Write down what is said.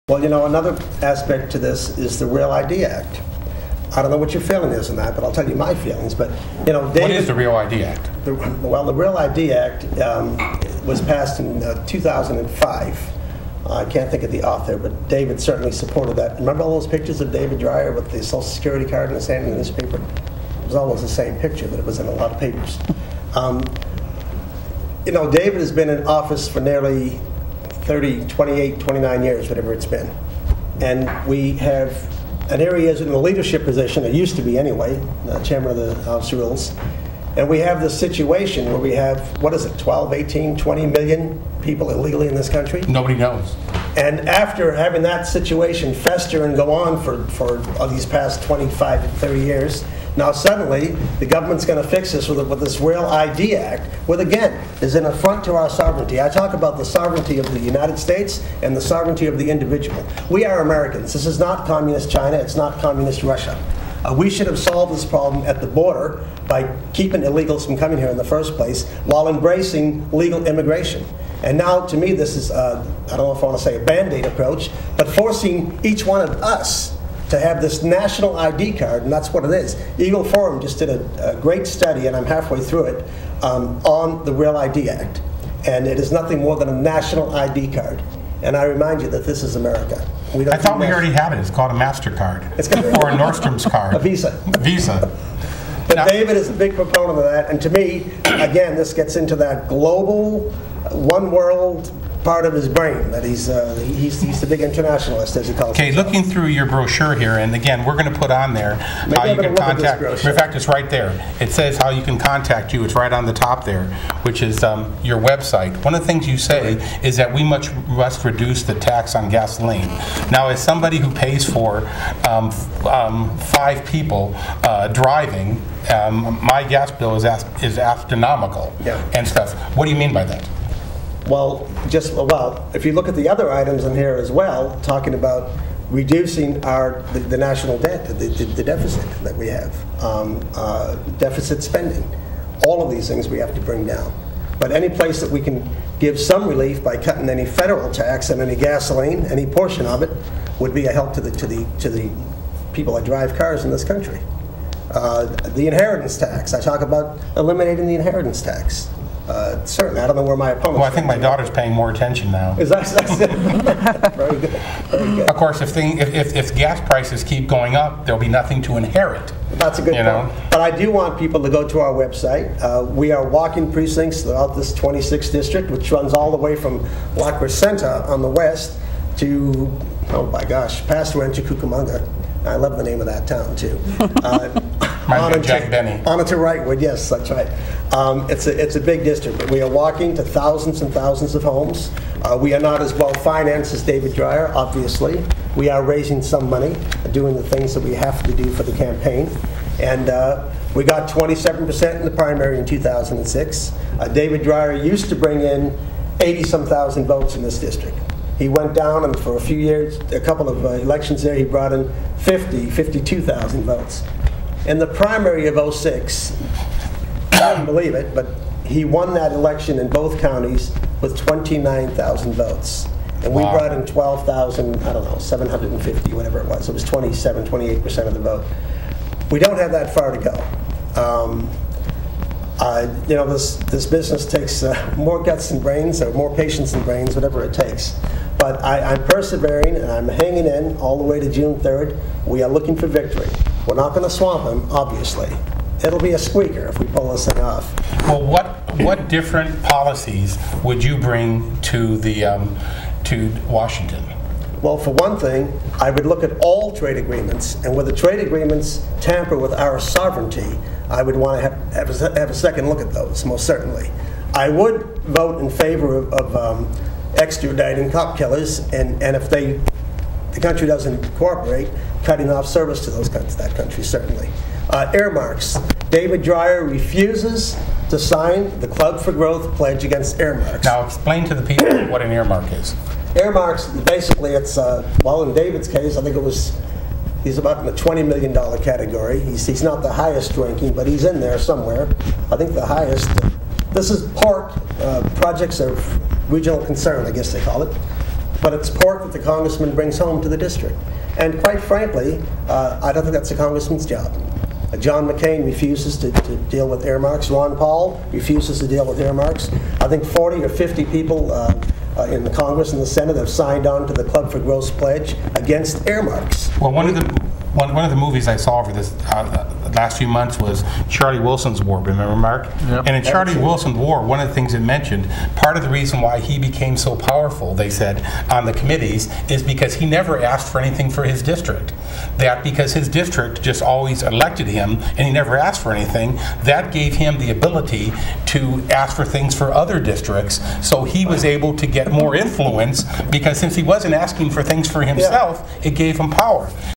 Well, you know, another aspect to this is the Real ID Act. I don't know what your feeling is on that, but I'll tell you my feelings. But you know, David, what is the Real ID Act? The Real ID Act was passed in 2005. I can't think of the author, but David certainly supported that. Remember all those pictures of David Dreyer with the Social Security card in his hand in the newspaper? It was always the same picture, but it was in a lot of papers. You know, David has been in office for nearly 30, 28, 29 years, whatever it's been. And we have, and here he is in a leadership position, it used to be anyway, chairman of the House Rules. And we have this situation where we have, what is it, 12, 18, 20 million people illegally in this country? Nobody knows. And after having that situation fester and go on for these past 25, 30 years, now suddenly the government's going to fix this with this Real ID Act, which again is an affront to our sovereignty. I talk about the sovereignty of the United States and the sovereignty of the individual. We are Americans. This is not communist China. It's not communist Russia. We should have solved this problem at the border by keeping illegals from coming here in the first place while embracing legal immigration. And now, to me, this is, I don't know if I want to say a Band-Aid approach, but forcing each one of us to have this national ID card, and that's what it is. Eagle Forum just did a great study, and I'm halfway through it, on the Real ID Act. And it is nothing more than a national ID card. And I remind you that this is America. I thought we already had it. It's called a MasterCard. Or a Nordstrom's card. A Visa. A Visa. But now, David is a big proponent of that. And to me, again, this gets into that global, one world part of his brain, that he's the big internationalist, as he calls it. Okay, looking through your brochure here, and again, we're going to put on there how you can contact. In fact, it's right there. It says how you can contact you. It's right on the top there, which is your website. One of the things you say is that we must reduce the tax on gasoline. Now, as somebody who pays for 5 people driving, my gas bill is astronomical and stuff. What do you mean by that? Well, if you look at the other items in here as well, talking about reducing the national debt, the deficit that we have, deficit spending, all of these things we have to bring down. But any place that we can give some relief by cutting any federal tax on any gasoline, any portion of it, would be a help to the people that drive cars in this country. The inheritance tax, I talk about eliminating the inheritance tax. Certainly, I don't know where my opponent. Well, I think my daughter's paying more attention now. Is that very good? Very good. Of course, if gas prices keep going up, there'll be nothing to inherit. That's a good point. But I do want people to go to our website. We are walking precincts throughout this 26th district, which runs all the way from La Crescenta on the west to, oh my gosh, past Rancho Cucamonga. I love the name of that town too. Jack Benny. On to Wrightwood, yes, that's right. It's a big district, but we are walking to thousands and thousands of homes. We are not as well financed as David Dreyer, obviously. We are raising some money, doing the things that we have to do for the campaign. And we got 27% in the primary in 2006. David Dreyer used to bring in 80-some thousand votes in this district. He went down, and for a few years, a couple of elections there, he brought in 52,000 votes. In the primary of '06, I didn't believe it, but he won that election in both counties with 29,000 votes. And we brought in 12,000, I don't know, 750, whatever it was. It was 27, 28% of the vote. We don't have that far to go. You know, this business takes more guts and brains, or more patience and brains, whatever it takes. But I'm persevering, and I'm hanging in all the way to June 3rd. We are looking for victory. We're not going to swamp him, obviously. It'll be a squeaker if we pull this thing off. Well, what different policies would you bring to Washington? Well, for one thing, I would look at all trade agreements, and where the trade agreements tamper with our sovereignty, I would want to have a second look at those, most certainly. I would vote in favor of extraditing cop killers, and if the country doesn't cooperate, cutting off service to that country, certainly. Earmarks. David Dreyer refuses to sign the Club for Growth pledge against earmarks. Now explain to the people what an earmark is. Earmarks, basically it's, well, in David's case, I think he's about in the $20 million category. He's not the highest ranking, but he's in there somewhere. I think the highest. This is PORC, Projects of Regional Concern, I guess they call it. but it's pork that the congressman brings home to the district. And quite frankly, I don't think that's the congressman's job. John McCain refuses to deal with earmarks. Ron Paul refuses to deal with earmarks. I think 40 or 50 people in the Congress and the Senate have signed on to the Club for Growth's pledge against earmarks. Well, one of the movies I saw over this last few months was Charlie Wilson's War. Remember, Mark? Yep. And in Charlie Wilson's War, one of the things it mentioned, part of the reason why he became so powerful, they said, on the committees, is because he never asked for anything for his district. That because his district just always elected him and he never asked for anything, that gave him the ability to ask for things for other districts, so he was able to get more influence, because since he wasn't asking for things for himself, it gave him power.